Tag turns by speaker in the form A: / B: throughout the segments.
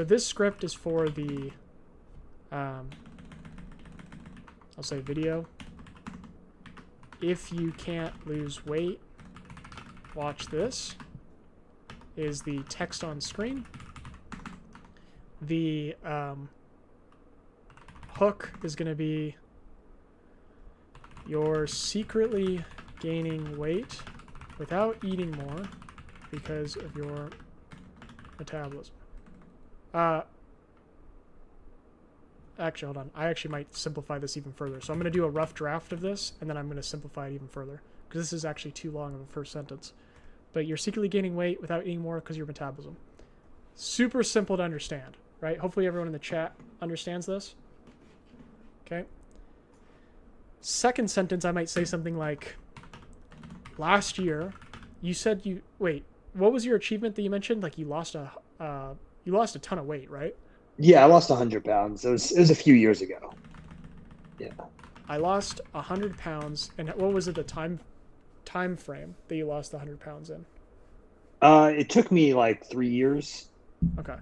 A: So this script is for the, I'll say video. If you can't lose weight, watch this. Is the text on screen. The hook is going to be you're secretly gaining weight without eating more because of your metabolism. Actually, hold on. I actually might simplify this even further. So I'm going to do a rough draft of this, and then I'm going to simplify it even further, because this is actually too long of a first sentence. But you're secretly gaining weight without eating more because of your metabolism. Super simple to understand, right? Hopefully everyone in the chat understands this. Okay. Second sentence, I might say something like, last year, you said you... Wait, what was your achievement that you mentioned? Like you lost a ton of weight, right?
B: Yeah, I lost 100 pounds. It was a few years ago. Yeah.
A: I lost 100 pounds. And what was it, the time frame that you lost the 100 pounds in?
B: It took me like 3 years.
A: Okay.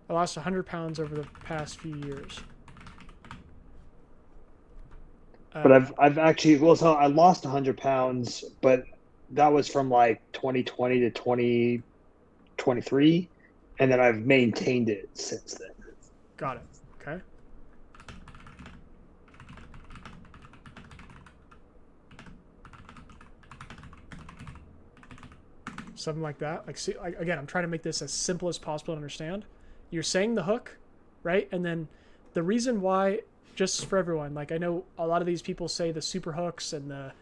A: I lost 100 pounds over the past few years.
B: But I've actually, well, so I lost 100 pounds, but that was from like 2020 to 2023, and then I've maintained it since then.
A: Got it. Okay. Something like that. Like, see, again, I'm trying to make this as simple as possible to understand. You're saying the hook, right? And then the reason why, just for everyone, like I know a lot of these people say the super hooks and the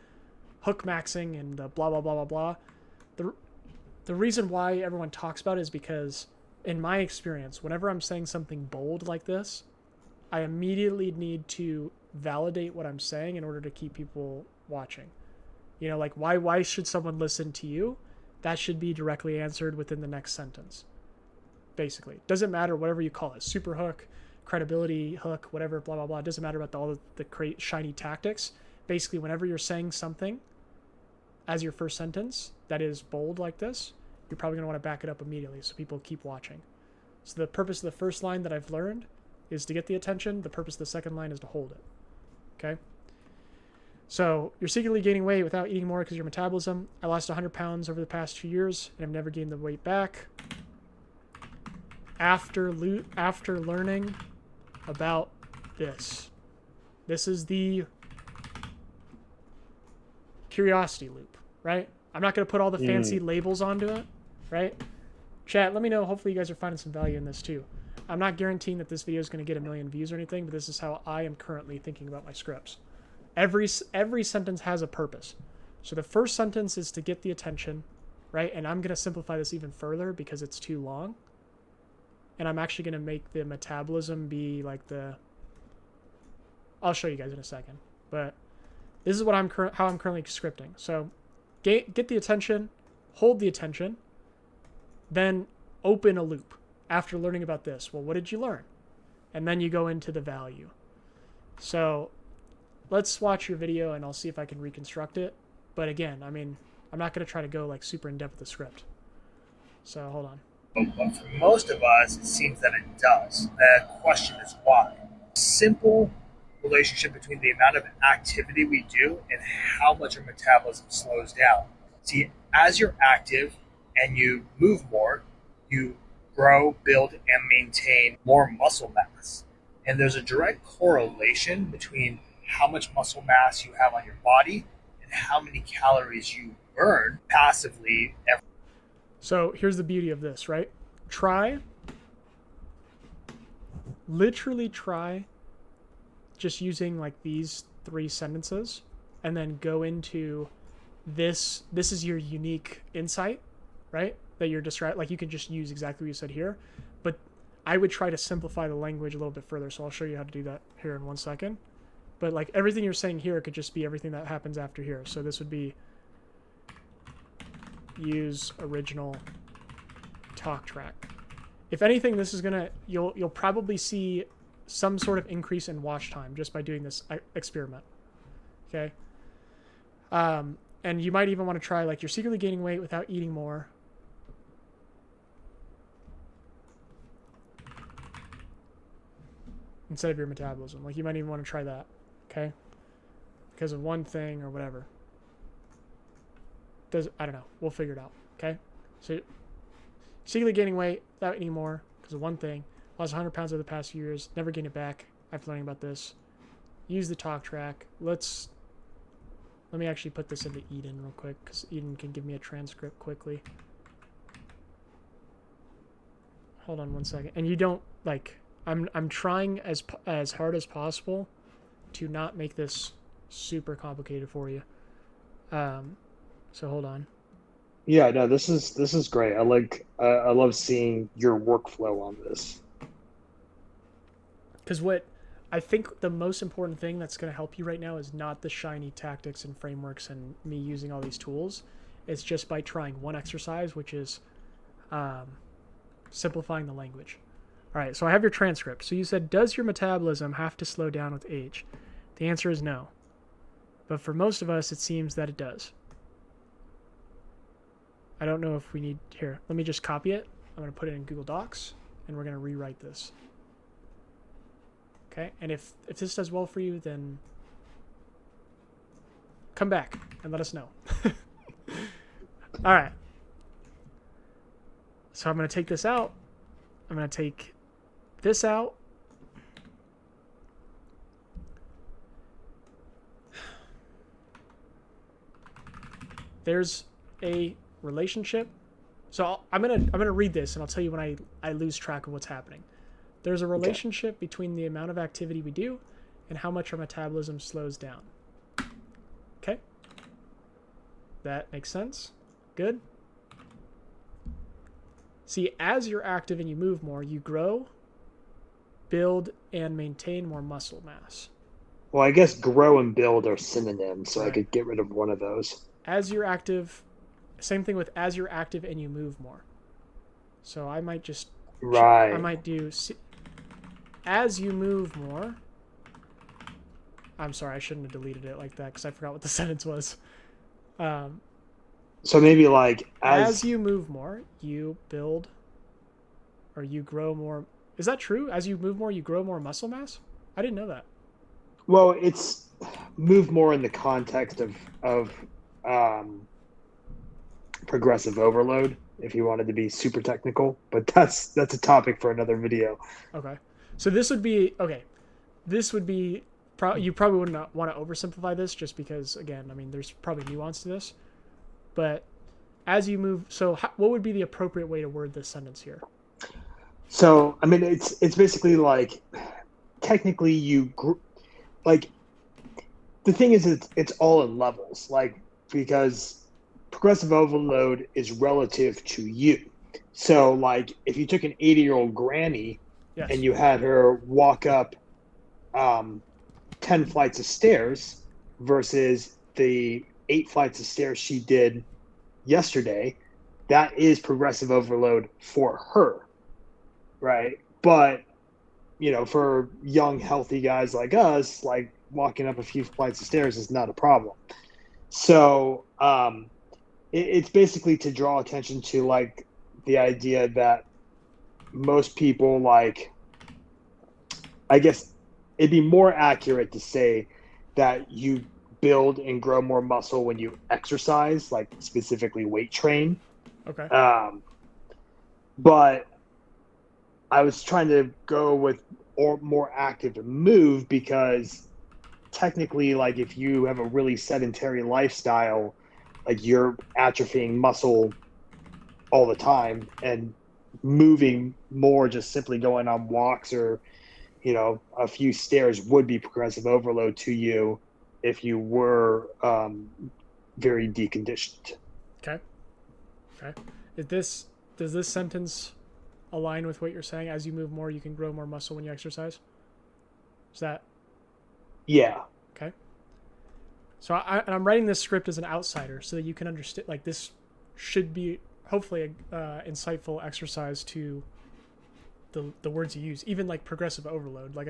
A: hook maxing and the blah, blah, blah, blah, blah. The reason why everyone talks about it is because in my experience, whenever I'm saying something bold like this, I immediately need to validate what I'm saying in order to keep people watching. You know, like why should someone listen to you? That should be directly answered within the next sentence. Basically, doesn't matter whatever you call it, super hook, credibility hook, whatever, blah blah blah. It doesn't matter about all the great shiny tactics. Basically, whenever you're saying something as your first sentence that is bold like this, you're probably going to want to back it up immediately so people keep watching. So the purpose of the first line that I've learned is to get the attention. The purpose of the second line is to hold it. Okay? So you're secretly gaining weight without eating more because of your metabolism. I lost 100 pounds over the past 2 years, and I've never gained the weight back. After learning about this. This is the curiosity loop, right? I'm not going to put all the fancy labels onto it, right? Chat, let me know. Hopefully you guys are finding some value in this too. I'm not guaranteeing that this video is going to get 1 million views or anything, but this is how I am currently thinking about my scripts. Every sentence has a purpose. So the first sentence is to get the attention, right? And I'm going to simplify this even further because it's too long. And I'm actually going to make the metabolism be like the... I'll show you guys in a second. But this is what how I'm currently scripting. So get the attention, hold the attention, then open a loop after learning about this. Well, what did you learn? And then you go into the value. So let's watch your video and I'll see if I can reconstruct it. But again, I mean, I'm not going to try to go like super in depth with the script. So hold on.
C: But for most of us, it seems that it does. The question is why. Simple relationship between the amount of activity we do and how much our metabolism slows down. See, as you're active and you move more, you grow, build, and maintain more muscle mass. And there's a direct correlation between how much muscle mass you have on your body and how many calories you burn passively every.
A: So here's the beauty of this, right? Literally try just using like these 3 sentences and then go into this. This is your unique insight, right? That you're describing. Like you can just use exactly what you said here, but I would try to simplify the language a little bit further. So I'll show you how to do that here in 1 second. But like everything you're saying here could just be everything that happens after here. So this would be use original talk track. If anything, this is gonna you'll probably see some sort of increase in watch time just by doing this experiment. Okay. And you might even want to try like you're secretly gaining weight without eating more. instead of your metabolism. Like you might even want to try that, okay? Because of one thing or whatever. I don't know. We'll figure it out, okay? So secretly gaining weight without anymore because of one thing. Lost 100 pounds over the past few years. Never gained it back after learning about this. Use the talk track. Let me actually put this into Eden real quick because Eden can give me a transcript quickly. Hold on one second. And you don't like. I'm trying as hard as possible to not make this super complicated for you. So hold on.
B: Yeah, no, this is great. I love seeing your workflow on this.
A: Because what I think the most important thing that's going to help you right now is not the shiny tactics and frameworks and me using all these tools. It's just by trying one exercise, which is simplifying the language. All right, so I have your transcript. So you said, does your metabolism have to slow down with age? The answer is no. But for most of us, it seems that it does. I don't know if we need... Here, let me just copy it. I'm going to put it in Google Docs, and we're going to rewrite this. Okay, and if this does well for you, then come back and let us know. All right. So I'm going to take this out. I'm going to take this out. There's a relationship. So I'm gonna read this and I'll tell you when I lose track of what's happening. There's a relationship between the amount of activity we do and how much our metabolism slows down. Okay? That makes sense? Good? See, as you're active and you move more, you grow, build, and maintain more muscle mass.
B: Well, I guess grow and build are synonyms, so
A: Right.
B: I could get rid of one of those.
A: As you're active, same thing with as you're active and you move more. So I might just...
B: Right.
A: I might do... As you move more... I'm sorry, I shouldn't have deleted it like that because I forgot what the sentence was.
B: So maybe like
A: As you move more, you build or you grow more. Is that true? As you move more, you grow more muscle mass? I didn't know that.
B: Well, it's move more in the context of progressive overload, if you wanted to be super technical, but that's a topic for another video.
A: Okay. So this would be you probably wouldn't want to oversimplify this just because, again, I mean, there's probably nuance to this. But as you move, so what would be the appropriate way to word this sentence here?
B: So, I mean, it's basically like, technically like, the thing is, it's all in levels, like, because progressive overload is relative to you. So, like, if you took an 80-year-old granny
A: Yes.
B: and you had her walk up 10 flights of stairs versus the 8 flights of stairs she did yesterday, that is progressive overload for her, right? But, you know, for young, healthy guys like us, like, walking up a few flights of stairs is not a problem. So it's basically to draw attention to, like, the idea that most people, like, I guess it'd be more accurate to say that you build and grow more muscle when you exercise, like specifically weight train.
A: Okay.
B: But I was trying to go with more active and move because technically, like, if you have a really sedentary lifestyle, like, you're atrophying muscle all the time, and moving more, just simply going on walks or, you know, a few stairs would be progressive overload to you if you were very deconditioned.
A: Okay. Does this sentence align with what you're saying? As you move more, you can grow more muscle when you exercise? Is that...
B: Yeah.
A: Okay. So I'm writing this script as an outsider so that you can understand, like, this should be hopefully a insightful exercise to the words you use, even like progressive overload. Like,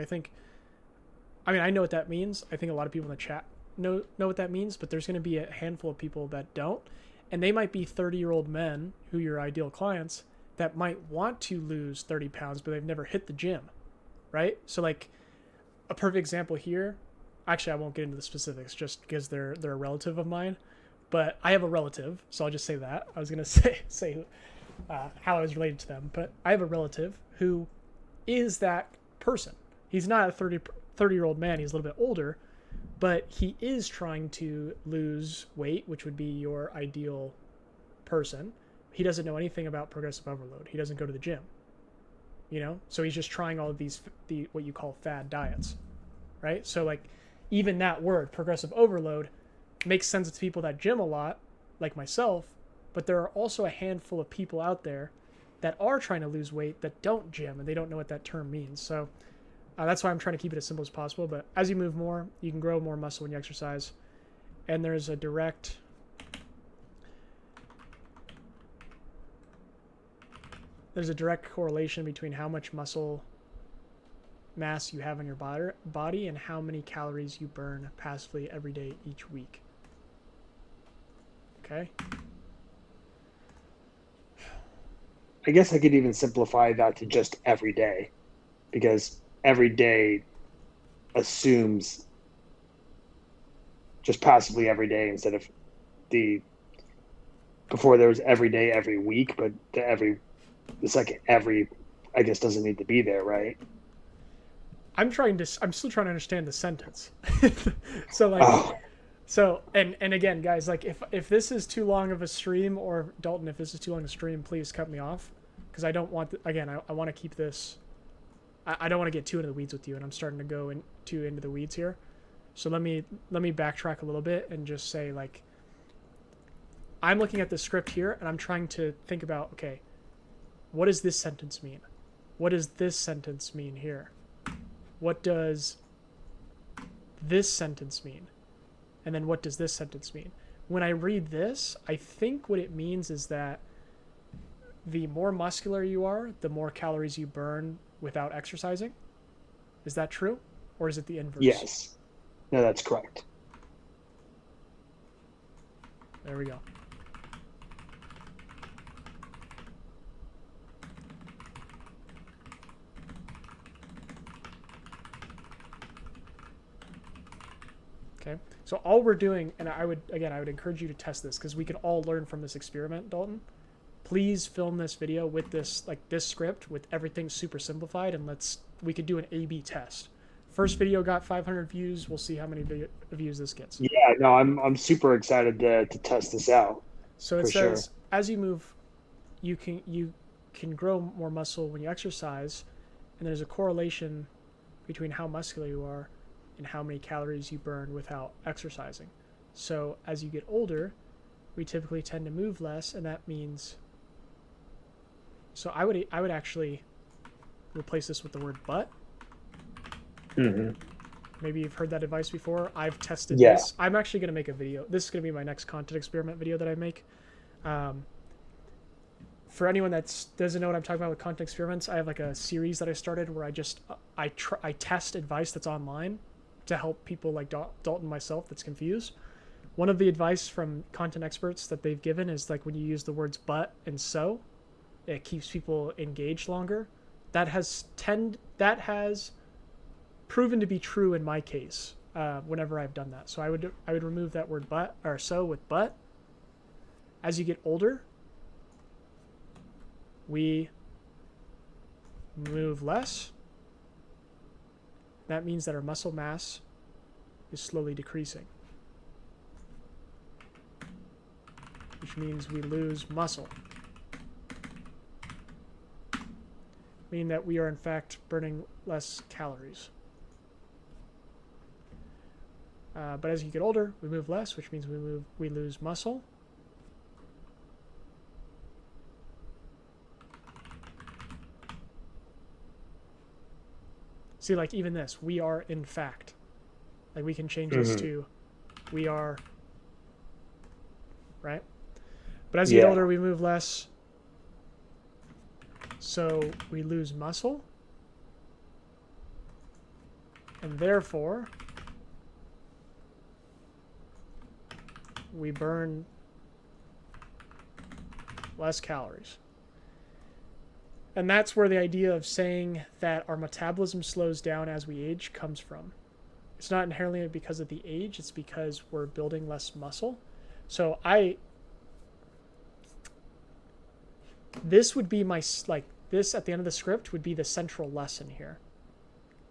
A: I know what that means. I think a lot of people in the chat know what that means, but there's going to be a handful of people that don't, and they might be 30-year-old men who are your ideal clients that might want to lose 30 pounds, but they've never hit the gym, right? So, like, a perfect example here. Actually, I won't get into the specifics just because they're a relative of mine. But I have a relative, so I'll just say that. I was gonna say how I was related to them, but I have a relative who is that person. He's not a 30-year-old man. He's a little bit older, but he is trying to lose weight, which would be your ideal person. He doesn't know anything about progressive overload. He doesn't go to the gym, so he's just trying all of these what you call fad diets, right? So like even that word progressive overload makes sense to people that gym a lot, like myself, but there are also a handful of people out there that are trying to lose weight that don't gym and they don't know what that term means. So that's why I'm trying to keep it as simple as possible. But as you move more, you can grow more muscle when you exercise. And there's a direct correlation between how much muscle mass you have in your body and how many calories you burn passively every day each week. Okay?
B: I guess I could even simplify that to just every day, because every day assumes just passively every day instead of before there was every day every week, but the second every I guess doesn't need to be there, right?
A: I'm still trying to understand the sentence. So like So, and again, guys, like if this is too long of a stream, or Dalton, if this is too long a stream, please cut me off, because I don't want, I want to keep this, I don't want to get too into the weeds with you, and I'm starting to go into the weeds here. So let me backtrack a little bit and just say, like, I'm looking at the script here, and I'm trying to think about, okay, what does this sentence mean? What does this sentence mean here? What does this sentence mean? And then what does this sentence mean? When I read this, I think what it means is that the more muscular you are, the more calories you burn without exercising. Is that true? Or is it the inverse?
B: Yes. No, that's correct.
A: There we go. Okay. So all we're doing, and I would encourage you to test this, because we can all learn from this experiment, Dalton. Please film this video with this script with everything super simplified, and we could do an A/B test. First video got 500 views. We'll see how many views this gets.
B: Yeah, no, I'm super excited to test this out.
A: So it says, as you move, you can grow more muscle when you exercise, and there's a correlation between how muscular you are and how many calories you burn without exercising. So as you get older, we typically tend to move less, and that means, so I would actually replace this with the word but.
B: Mm-hmm.
A: Maybe you've heard that advice before. I've tested this. I'm actually going to make a video. This is going to be my next content experiment video that I make. For anyone that doesn't know what I'm talking about with content experiments, I have like a series that I started where I test advice that's online to help people like Dalton and myself that's confused. One of the advice from content experts that they've given is like when you use the words but and so, it keeps people engaged longer. That has proven to be true in my case whenever I've done that. So I would remove that word but or so with but. As you get older, we move less. That means that our muscle mass is slowly decreasing, which means we lose muscle, meaning that we are in fact burning less calories. But as you get older, we move less, which means we lose muscle. See, like even this, we are in fact. Like we can change this to we are, right? But as you get older, we move less. So we lose muscle. And therefore, we burn less calories. And that's where the idea of saying that our metabolism slows down as we age comes from. It's not inherently because of the age, it's because we're building less muscle. So this would be my, like, this at the end of the script would be the central lesson here.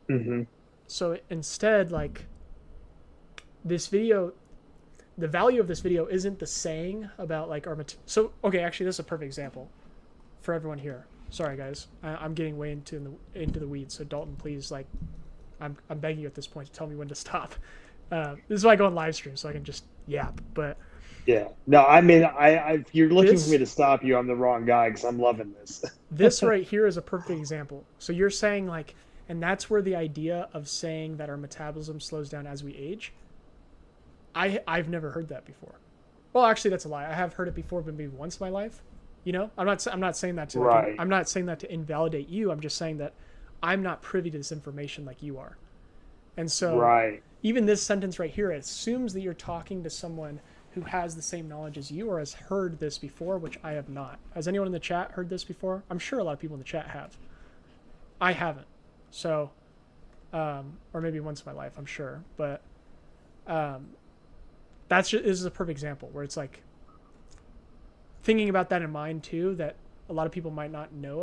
B: Mm-hmm.
A: So instead, like, this video, the value of this video isn't the saying about, like, so, okay, actually, this is a perfect example for everyone here. Sorry, guys. I'm getting way into the weeds, so Dalton, please, like, I'm begging you at this point to tell me when to stop. This is why I go on live stream, so I can just yap. But
B: yeah, no, I mean, if you're looking for me to stop you, I'm the wrong guy because I'm loving this.
A: This right here is a perfect example. So you're saying, like, and that's where the idea of saying that our metabolism slows down as we age. I've never heard that before. Well, actually, that's a lie. I have heard it before, but maybe once in my life. You know, I'm not saying that to, like,
B: right.
A: I'm not saying that to invalidate you. I'm just saying that I'm not privy to this information like you are. And so
B: right.
A: Even this sentence right here, it assumes that you're talking to someone who has the same knowledge as you or has heard this before, which I have not. Has anyone in the chat heard this before? I'm sure a lot of people in the chat have. I haven't. So, or maybe once in my life, I'm sure. But this is a perfect example where it's like, thinking about that in mind too, that a lot of people might not know